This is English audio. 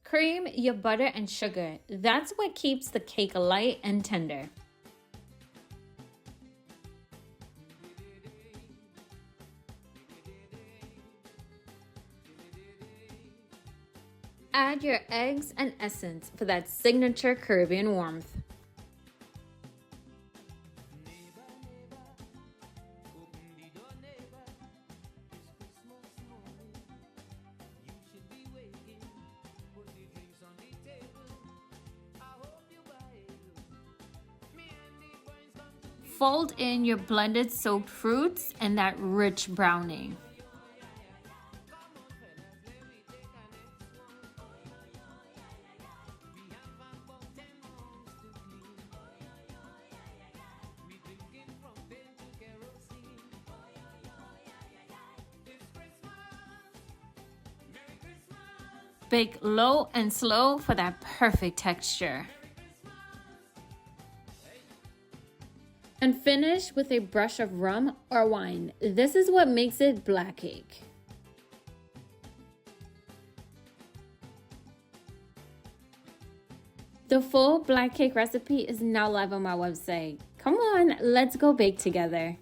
Cream your butter and sugar. That's what keeps the cake light and tender. Add your eggs and essence for that signature Caribbean warmth. Fold in your blended soaked fruits and that rich browning. Bake low and slow for that perfect texture. And finish with a brush of rum or wine. This is what makes it black cake. The full black cake recipe is now live on my website. Come on, let's go bake together.